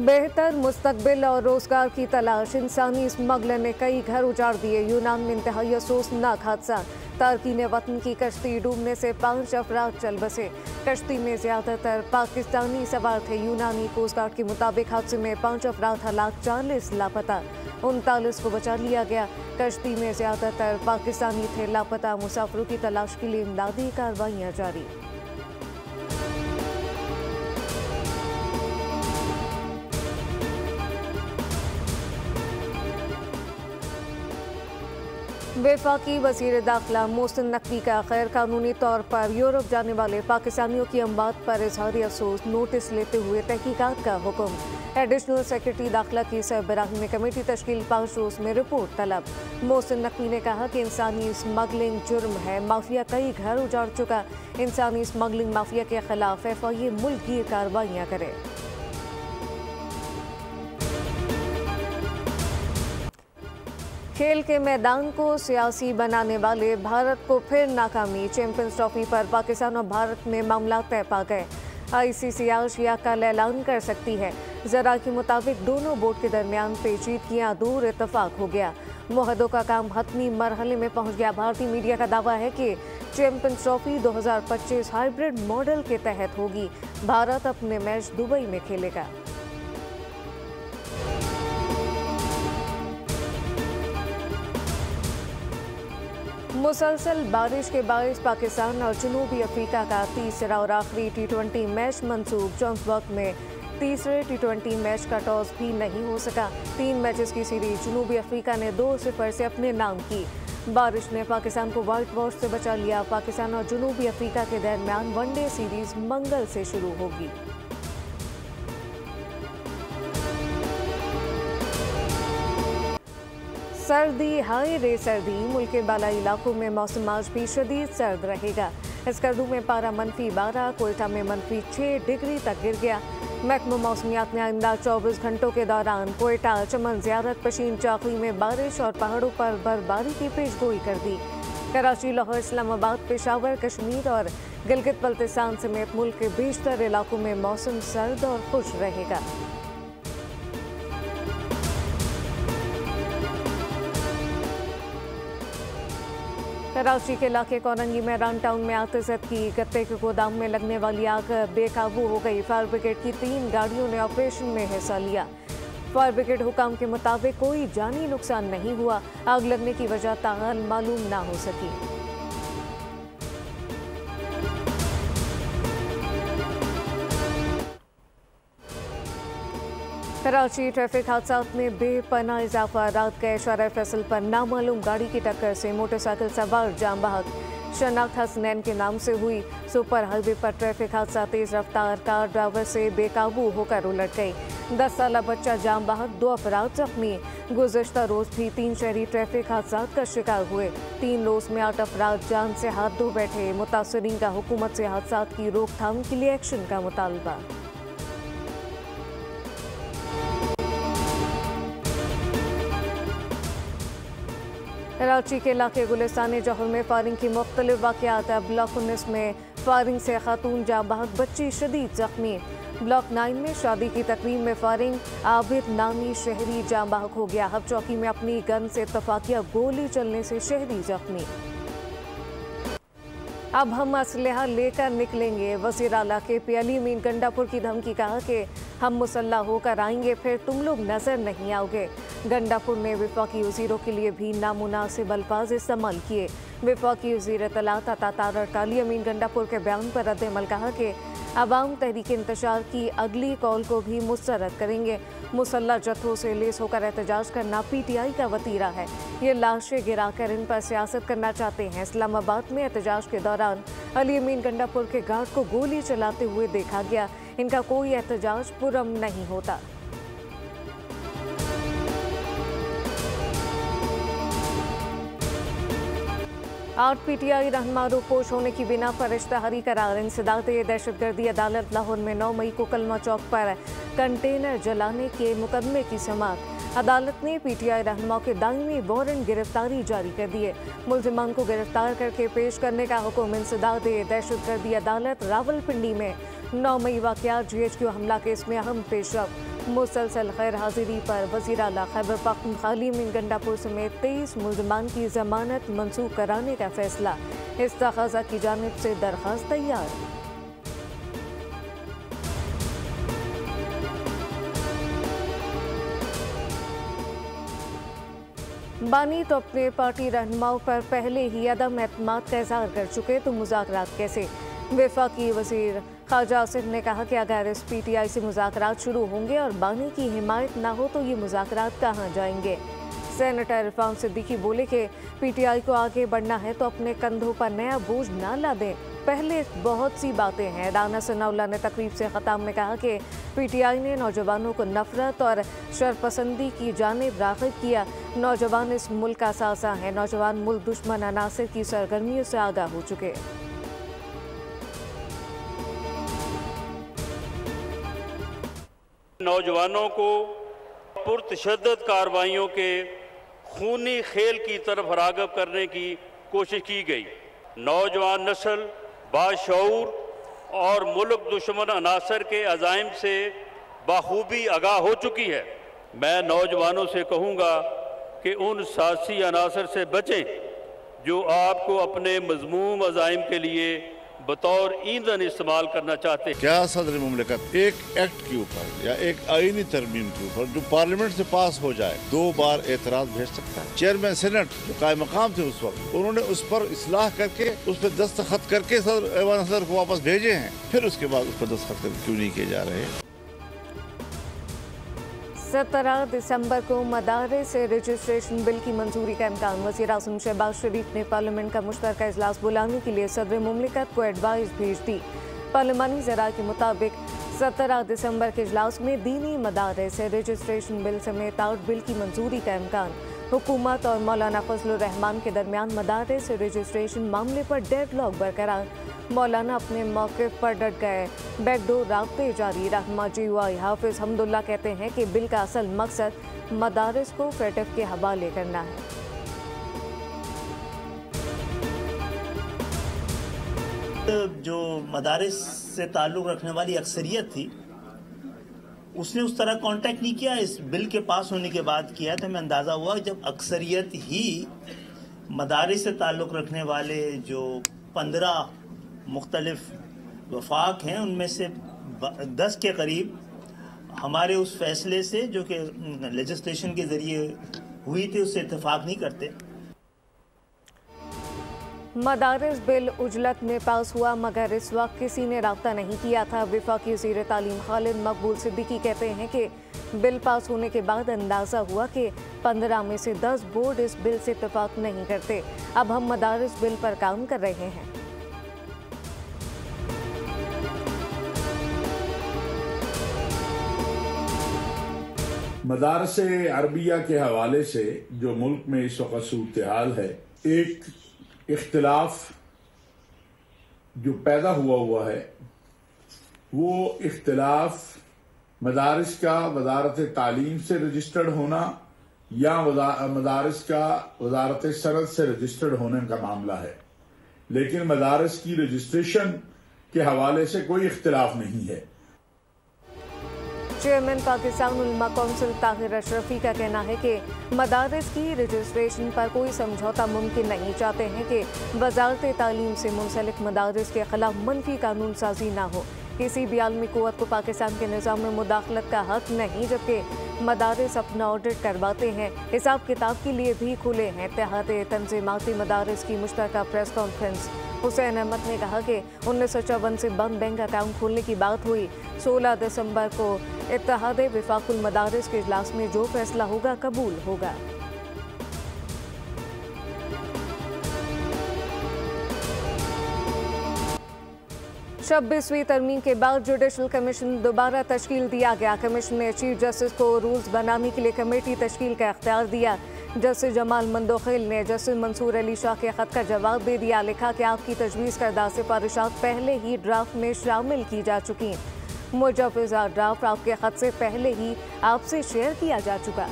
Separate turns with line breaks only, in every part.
बेहतर मुस्तकबिल और रोजगार की तलाश। इंसानी स्मगलर ने कई घर उजाड़ दिए। यूनान में इंतहाई अफसोसनाक हादसा। तारकीन वतन की कश्ती डूबने से 5 अफराद चल बसे। कश्ती में ज्यादातर पाकिस्तानी सवार थे। यूनानी कोस्ट गार्ड के मुताबिक हादसे में 5 अफराद हलाक, 40 लापता। 39 को बचा लिया गया। कश्ती में ज्यादातर पाकिस्तानी थे। लापता मुसाफिरों की तलाश के लिए इमदादी कार्रवाइयां जारी। वफाकी वज़ीर दाखिला मोहसिन नकवी का गैर कानूनी तौर पर यूरोप जाने वाले पाकिस्तानियों की अमवात पर इजहार अफसोस, नोटिस लेते हुए तहकीकात का हुक्म। एडिशनल सेक्रेटरी दाखिला की सरबराही में कमेटी तश्कील, 5 रोज में रिपोर्ट तलब। मोहसिन नकवी ने कहा कि इंसानी स्मगलिंग जुर्म है। माफिया कई घर उजाड़ चुका। इंसानी स्मगलिंग माफिया के खिलाफ FIA मुल्क गिर कार्रवाइयाँ करे। खेल के मैदान को सियासी बनाने वाले भारत को फिर नाकामी। चैंपियंस ट्रॉफी पर पाकिस्तान और भारत में मामला तय पा गए। ICC आशिया कल ऐलान कर सकती है। जरा के मुताबिक दोनों बोर्ड के दरमियान पेचीदगियां दूर, इत्तफाक हो गया। मुहदों का काम हतमी मरहले में पहुंच गया। भारतीय मीडिया का दावा है कि चैंपियंस ट्रॉफी 2025 हाइब्रिड मॉडल के तहत होगी। भारत अपने मैच दुबई में खेलेगा। मुसलसल बारिश के बायस पाकिस्तान और जनूबी अफ्रीका का तीसरा और आखिरी T20 मैच मंसूख। जोहान्सबर्ग में तीसरे T20 मैच का टॉस भी नहीं हो सका। 3 मैचेस की सीरीज जनूबी अफ्रीका ने 2-0 से अपने नाम की। बारिश ने पाकिस्तान को व्हाइट वॉश से बचा लिया। पाकिस्तान और जनूबी अफ्रीका के दरमियान वनडे सीरीज मंगल से शुरू होगी। सर्दी, हाय रे सर्दी। मुल्क के बालाई इलाकों में मौसम आज भी शदीद सर्द रहेगा। स्कर्दू में पारा -12, कोयटा में -6 डिग्री तक गिर गया। महकमा मौसमियात ने आइंदा 24 घंटों के दौरान कोयटा, चमन, ज़ियारत, पशीन, चाकली में बारिश और पहाड़ों पर बर्फबारी की पेशगोई कर दी। कराची, लाहौर, इस्लामाबाद, पेशावर, कश्मीर और गिलगित बल्तिस्तान समेत मुल्क के बेशतर इलाकों में मौसम सर्द और खुश रहेगा। कराची के इलाके कोरंगी में रन टाउन में आतिशत की। गत्ते के गोदाम में लगने वाली आग बेकाबू हो गई। फायर ब्रिगेड की 3 गाड़ियों ने ऑपरेशन में हिस्सा लिया। फायर ब्रिगेड हुकाम के मुताबिक कोई जानी नुकसान नहीं हुआ। आग लगने की वजह ताहाल मालूम ना हो सकी। कराची ट्रैफिक हादसात में बेपनाह इजाफा। रात गए शारा फैसल पर नामालूम गाड़ी की टक्कर से मोटरसाइकिल सवार जाम बहक। शनाख्त हसनैन के नाम से हुई। सुपर हाईवे पर ट्रैफिक हादसा, तेज रफ्तार कार ड्राइवर से बेकाबू होकर उलट गई। 10 साला बच्चा जाम बहक, 2 अफराद जख्मी। गुज़श्ता रोज भी 3 शहरी ट्रैफिक हादसात का शिकार हुए। 3 रोज में 8 अफराद जान से हाथ धो बैठे। मुतासरीन का हुकूमत से हादसात की रोकथाम के लिए एक्शन का मुतालबा। कराची के इलाके गुलिस्तान जौहर में फायरिंग की मुख्तलिफ वाक़यात। ब्लॉक 19 में फायरिंग से खातून जाँ बहक, बच्ची शदीद जख्मी। ब्लॉक 9 में शादी की तकरीब में फायरिंग, आबिद नामी शहरी जाँ बहक हो गया। हब चौकी में अपनी गन से इत्तफाकिया गोली चलने से शहरी जख्मी। अब हम असलहा लेकर निकलेंगे। वज़ीर आला KP अली मीन गंडापुर की धमकी। कहा कि हम मुसल्ला होकर आएंगे, फिर तुम लोग नजर नहीं आओगे। गंडापुर ने वफाकी वज़ीरों के लिए भी नामुनासिब अल्फाज इस्तेमाल किए। वफाकी वज़ीर इत्तलात अता तारक अली अमीन गंडापुर के बयान पर रद्द-ए-अमल कहा कि अवाम तहरीक इंतशार की अगली कॉल को भी मुस्तरद करेंगे। मुसल्ला जत्थों से लेस होकर एहतजाज करना PTI का वतीरा है। ये लाशें गिराकर इन पर सियासत करना चाहते हैं। इस्लामाबाद में एहतजाज के दौरान अली अमीन गंडापुर के गार्ड को गोली चलाते हुए देखा गया। इनका कोई एहतजाज पुरअमन नहीं होता। आठ PTI रहनुमा रूपोश होने की बिना पर इश्तहारी करार। इंसदाद दहशतगर्दी अदालत लाहौर में 9 मई को कलमा चौक पर कंटेनर जलाने के मुकदमे की समाअत। अदालत ने PTI रहनुमा के दायमी वारंट गिरफ्तारी जारी कर दिए। मुल्जिमान को गिरफ्तार करके पेश करने का हुक्म। इंसदाद दहशतगर्दी अदालत रावलपिंडी में 9 मई वाक़या GHQ हमला केस में अहम पेशरफ। मुसलसल गैर हाजिरी पर वज़ीर आला खैबर पख्तूनख्वा अमीन गंडापुर समेत 23 मुल्ज़मान की जमानत मंसूख कराने का फैसला। इस्ताख़ाज़ा की जानिब से दरख्वास्त तैयार। बानी तो अपने पार्टी रहनुमाओं पर पहले ही अदम एतमाद का इज़हार कर चुके, तो मुज़ाकरात कैसे? वफाकी वज़ीर ख्वाजा आसिफ ने कहा कि अगर इस PTI से मुज़ाकरात शुरू होंगे और बानी की हिमायत ना हो तो ये मुज़ाकरात कहाँ जाएंगे। सेनेटर इरफान सिद्दीकी बोले कि PTI को आगे बढ़ना है तो अपने कंधों पर नया बोझ ना ला दें, पहले बहुत सी बातें हैं। राना सनाउल्लाह ने तकरीब से ख़ताम में कहा कि PTI ने नौजवानों को नफरत और शरपसंदी की जानिब राग़िब किया। नौजवान इस मुल्क का सासा है, नौजवान मुल्क दुश्मन अनासर की सरगर्मियों से आगाह हो चुके।
नौजवानों को पुरतशद्दद कार्रवाइयों के खूनी खेल की तरफ राग़िब करने की कोशिश की गई। नौजवान नस्ल बाशऊर और मुल्क दुश्मन अनासर के अज़ाइम से बखूबी आगाह हो चुकी है। मैं नौजवानों से कहूँगा कि उन सासी अनासर से बचें जो आपको अपने मज़मूम अज़ाइम के लिए बतौर ईंधन इस्तेमाल करना चाहते हैं।
क्या सदर मुमलिकत एक एक्ट के ऊपर या एक आईनी तरमीम के ऊपर जो पार्लियामेंट से पास हो जाए 2 बार एतराज भेज सकता है? चेयरमैन सेनेट जो कायम मकाम थे उस वक्त, उन्होंने उस पर इस्लाह करके उस पर दस्तखत करके ऐवान सदर को वापस भेजे हैं, फिर उसके बाद उस पर दस्तखत क्यों नहीं किए जा रहे हैं?
17 दिसंबर को मदारिस से रजिस्ट्रेशन बिल की मंजूरी का इम्कान। वज़ीर आज़म शहबाज शरीफ ने पार्लियामेंट का मुश्तरका इजलास बुलाने के लिए सदर मुमलिकत को एडवाइस भेज दी। पार्लिमानी ज़राए के मुताबिक 17 दिसंबर के इजलास में दीनी मदारिस से रजिस्ट्रेशन बिल समेत 8 बिल की मंजूरी का इम्कान। हुकूमत और मौलाना फजलुर रहमान के दरमियान मदारिस से रजिस्ट्रेशन मामले पर डेडलॉक बरकरार। मौलाना अपने मौक़िफ़ पर डट गए, बैकडोर राब्ते जारी। रहनुमा GUI हाफिज हमदुल्ला कहते हैं कि बिल का असल मकसद मदारिस को फेटफ के हवाले करना है।
जो मदारिस से ताल्लुक़ रखने वाली अक्सरियत थी उसने उस तरह कांटेक्ट नहीं किया, इस बिल के पास होने के बाद किया। तो हमें अंदाज़ा हुआ कि जब अक्सरियत ही मदारिस से ताल्लुक़ रखने वाले जो 15 मुख्तलिफ वफाक हैं उनमें से 10 के करीब हमारे उस फैसले से जो कि लेजिस्लेशन के ज़रिए हुई थी उससे इत्तेफाक नहीं करते।
मदारिस बिल उजलत में पास हुआ मगर इस वक्त किसी ने राब्ता नहीं किया था। वफाकी वज़ीर तालीम खालिद मकबूल सिद्दीकी कहते हैं कि बिल पास होने के बाद अंदाज़ा हुआ कि 15 में से 10 बोर्ड इस बिल से इत्तेफाक नहीं करते। अब हम मदारिस बिल पर काम कर रहे हैं।
मदारस अरबिया के हवाले से जो मुल्क में इस वक्त सूरत-ए-हाल है, एक इख्तिलाफ जो पैदा हुआ है वो इख्तिलाफ मदारिस का वजारत तालीम से रजिस्टर्ड होना या मदारिस का वजारत सनद से रजिस्टर्ड होने का मामला है। लेकिन मदारिस की रजिस्ट्रेशन के हवाले से कोई इख्तिलाफ नहीं है।
चेयरमैन पाकिस्तान उलमा कौंसिल ताहिर अशरफी का कहना है कि मदारिस की रजिस्ट्रेशन पर कोई समझौता मुमकिन नहीं। चाहते हैं कि वजारत तालीम से मुंसलिक मदारिस के खिलाफ मनफी कानून साजी ना हो। किसी भी आलमी कुव्वत को पाकिस्तान के निज़ाम में मुदाखलत का हक नहीं, जबकि मदारिस अपना ऑडिट करवाते हैं, हिसाब किताब के लिए भी खुले हैं। इत्तेहाद तंजीमाती मदारिस की मुश्तरका प्रेस कॉन्फ्रेंस। हुसैन अहमद ने कहा कि 1954 से बंद बैंक अकाउंट खोलने की बात हुई। 16 दिसंबर को इत्तेहाद वफाकुल मदारिस के इजलास में जो फैसला होगा कबूल होगा। 26वीं तरमीम के बाद जुडिशल कमीशन दोबारा तश्कील दिया गया। कमीशन ने चीफ जस्टिस को रूल्स बनाने के लिए कमेटी तश्कील का इख्तियार दिया। जस्टिस जमाल मंदोखिल ने जस्टिस मंसूर अली शाह के खत का जवाब दे दिया। लिखा कि आपकी तजवीज़ करदा सिफारिशात पहले ही ड्राफ्ट में शामिल की जा चुकी। मुजवज़ा ड्राफ्ट आपके खत से पहले ही आपसे शेयर किया जा चुका।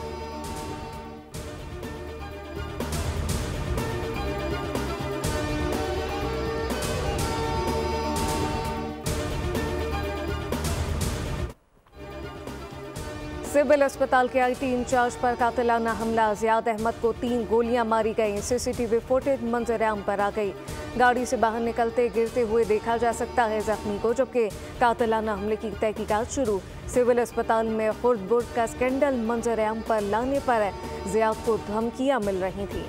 सिविल अस्पताल के IT इंचार्ज पर कातिलाना हमला, ज़ियाद अहमद को 3 गोलियां मारी गई। CCTV फुटेज मंजर-ए-आम पर आ गई। गाड़ी से बाहर निकलते गिरते हुए देखा जा सकता है जख्मी को, जबकि कातिलाना हमले की तहकीकात शुरू। सिविल अस्पताल में खुर्द-बुर्द का स्कैंडल, मंजर-ए-आम पर लाने पर ज़ियाद को धमकियां मिल रही थी।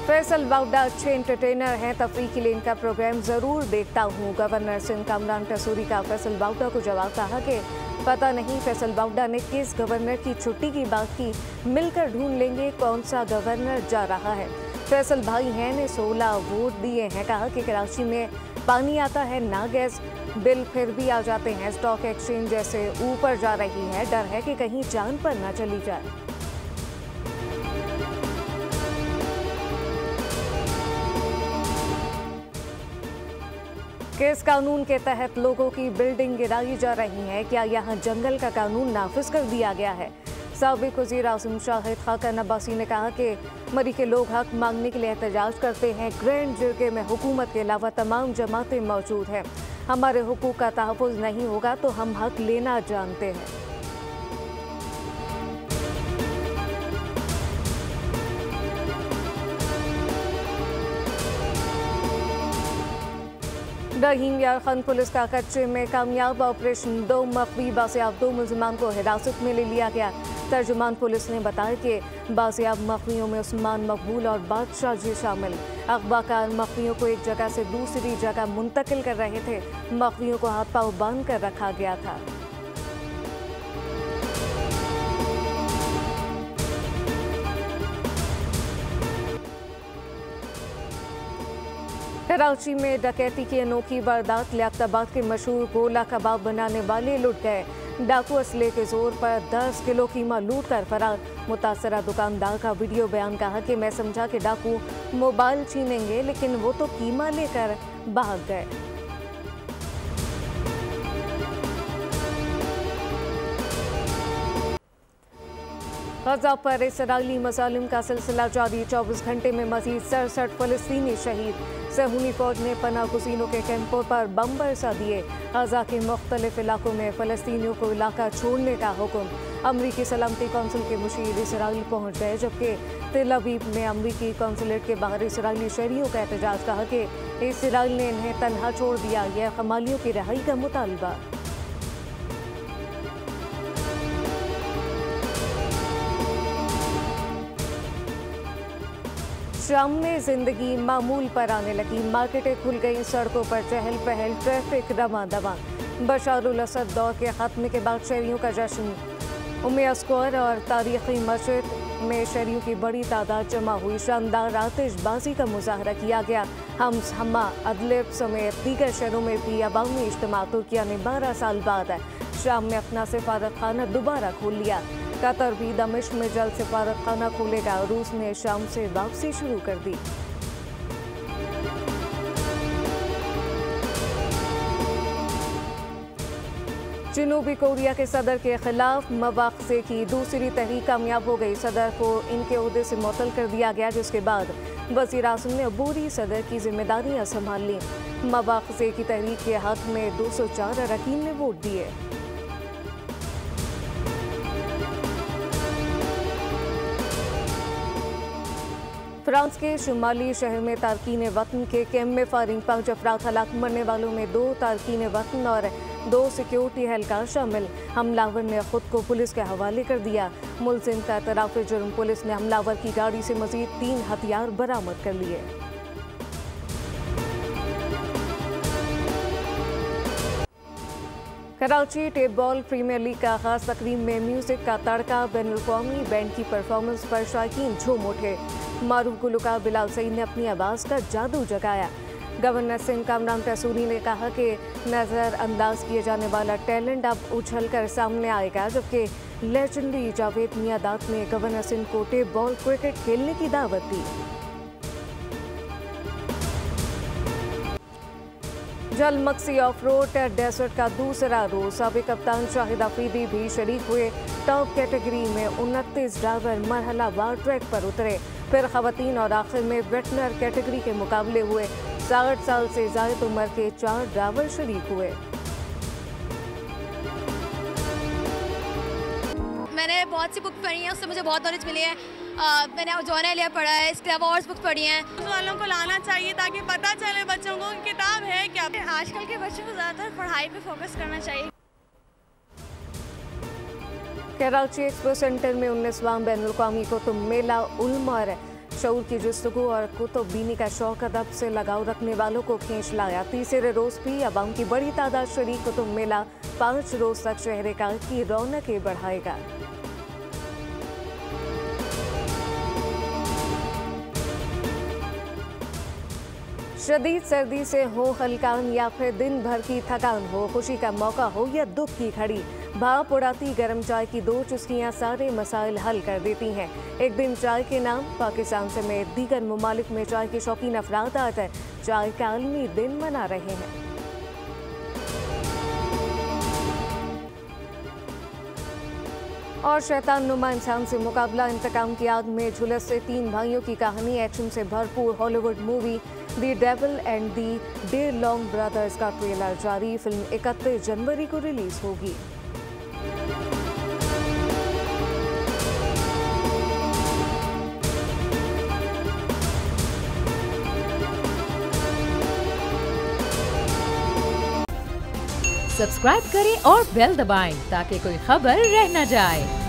फैसल बाउडा अच्छे एंटरटेनर हैं, तफरीह के लिए इनका प्रोग्राम ज़रूर देखता हूँ। गवर्नर सिंध कामरान टसूरी का फैसल बाउडा को जवाब, कहा कि पता नहीं फैसल बाउडा ने किस गवर्नर की छुट्टी की बात की, मिलकर ढूंढ लेंगे कौन सा गवर्नर जा रहा है। फैसल भाई हैं ने 16 वोट दिए हैं, कहा कि कराची में पानी आता है ना गैस, बिल फिर भी आ जाते हैं। स्टॉक एक्सचेंज जैसे ऊपर जा रही है, डर है कि कहीं जान पर ना चली जाए। किस कानून के तहत लोगों की बिल्डिंग गिराई जा रही है? क्या यहाँ जंगल का कानून नाफिज कर दिया गया है? साबिक वज़ीर आज़म शाहिद खाकन अब्बासी ने कहा कि मरी के लोग हक मांगने के लिए एहतजाज करते हैं। ग्रैंड जिरगे में हुकूमत के अलावा तमाम जमातें मौजूद हैं। हमारे हुकूक का तहफ़्फ़ुज़ नहीं होगा तो हम हक लेना जानते हैं। रहीम यार खान पुलिस का कच्चे में कामयाब ऑपरेशन, 2 मखबी बासियाब 2 मुलजिमान को हिरासत में ले लिया गया। तर्जुमान पुलिस ने बताया कि बासियाब मखबियों में उस्मान मकबूल और बादशाह जी शामिल। अगवाकार मखबियों को एक जगह से दूसरी जगह मुंतकिल कर रहे थे। मखबियों को हाथ पांव बांध कर रखा गया था। कराची में डकैती की अनोखी वारदात, लियाकताबाद के मशहूर गोला कबाब बनाने वाले लुट गए। डाकू असले के जोर पर 10 किलो कीमा लूट कर फरार। मुतासरा दुकानदार का वीडियो बयान, कहा कि मैं समझा कि डाकू मोबाइल छीनेंगे, लेकिन वो तो कीमा लेकर भाग गए। गजा पर इसराइली मज़ालिम का सिलसिला जारी, 24 घंटे में मज़ीद 67 फ़लस्तीनी शहीद। सहूनी फौज ने पनाह गुज़ीनों के कैंपों पर बम बरसा दिए। गजा के मुख्तलिफ इलाकों में फ़लस्तीनियों को इलाका छोड़ने का हुक्म। अमरीकी सलामती कौंसिल के मुशीर इसराइल पहुँच गए, जबकि तेल अवीव में अमरीकी कौंसलेट के बाहर इसराइली शहरियों का एहतजाज, कहा कि इसराइल ने इन्हें तन्हा छोड़ दिया। यह खमालियों की रिहाई का मुतालबा। शाम में जिंदगी मामूल पर आने लगी। मार्केटें खुल गई, सड़कों पर चहल पहल, ट्रैफिक रवां दवां। बशारुल असद दौर के खात्मे के बाद शहरियों का जश्न। उम्मिया स्क्वायर और तारीखी मस्जिद में शहरियों की बड़ी तादाद जमा हुई। शानदार आतिशबाजी का मुजाहरा किया गया। हम्मा अदलेब समेत दीगर शहरों में भी अवामी इज्तिमा। तुर्किया ने 12 साल बाद शाम में अपना सिफारत खाना दोबारा खोल लिया। कतर भी दमिश्क में जल्द सिफारत खाना खोलेगा। रूस ने शाम से वापसी शुरू कर दी। जनूबी कोरिया के सदर के खिलाफ मवाख़ज़े की दूसरी तहरीक कामयाब हो गई। सदर को इनके ओहदे से मुअत्तल कर दिया गया, जिसके बाद वज़ीर आज़म ने अबूरी सदर की जिम्मेदारियां संभाल लीं। मवाख़ज़े की तहरीक के हक में 204 अरकान ने वोट दिए। फ्रांस के शुमाली शहर में तारकीन वतन के कैम्प में फायरिंग, 5 अफराद हलाक, मरने वालों में 2 तारकीन वतन और 2 सिक्योरिटी एहलकार शामिल। हमलावर ने खुद को पुलिस के हवाले कर दिया। मुलजिम का एतराफ़ जुर्म, पुलिस ने हमलावर की गाड़ी से मजीद 3 हथियार बरामद कर लिए। Karachi tape ball premier league का आगाज, तकरीब में म्यूजिक का तड़का, बैनुल-अक़वामी बैंड की परफॉर्मेंस पर शायकीन झूम उठे। मारूफ गुलकार बिलाल सईद ने अपनी आवाज़ का जादू जगाया। गवर्नर सिंध कामरान टसूरी ने कहा कि नज़रअंदाज किए जाने वाला टैलेंट अब उछल कर सामने आएगा, जबकि लेजेंडरी जावेद मियादाद ने गवर्नर सिंध को टेप बॉल क्रिकेट खेलने की दावत दी। जलमक्सी ऑफ रोड डेजर्ट का दूसरा रोज, साबिक कप्तान शाहिद अफरीदी भी शरीक हुए। टॉप कैटेगरी में 29 ड्राइवर मरहला वार ट्रैक पर उतरे। फिर खवातीन और आखिर में वेटनर कैटेगरी के मुकाबले हुए। 60 साल से ज़ायद उम्र के 4 ड्राइवर शरीक हुए।
मैंने बहुत सी बुक पढ़ी हैं, उससे मुझे बहुत नॉलेज मिली है। मैंने जॉन एलिया पढ़ा है, इसके अलावा और बुक पढ़ी हैं।
उस वालों को लाना चाहिए ताकि पता चले बच्चों को कि किताब है क्या।
आजकल के बच्चों को ज़्यादातर पढ़ाई पे फोकस करना चाहिए।
कराची एक्सपो सेंटर में 19वां बैनुल-अक़वामी कुतुब मेला उलमर शऊर की जुस्तगू और कुतुब बीनी का शौक अदब से लगाव रखने वालों को खींच लाया। तीसरे रोज भी अवाम की बड़ी तादाद शरीक कुतुब मेला 5 रोज तक शहर का की रौनकें बढ़ाएगा। शदीद सर्दी से हो हल्कान या फिर दिन भर की थकान हो, खुशी का मौका हो या दुख की घड़ी, भाप उड़ाती गर्म चाय की 2 चुस्कियां सारे मसाइल हल कर देती हैं। एक दिन चाय के नाम पाकिस्तान समेत दीगर ममालिक में चाय के शौकीन अफराद आज चाय का आलमी दिन मना रहे हैं। और शैतान नुमा इंसान से मुकाबला, इंतकाम की आग में झुलसते 3 भाइयों की कहानी, एक्शन से भरपूर Hollywood movie the devil and the dare long brothers का ट्रेलर जारी। फिल्म 31 जनवरी को रिलीज होगी।
सब्सक्राइब करें और बेल दबाएं ताकि कोई खबर रह न जाए।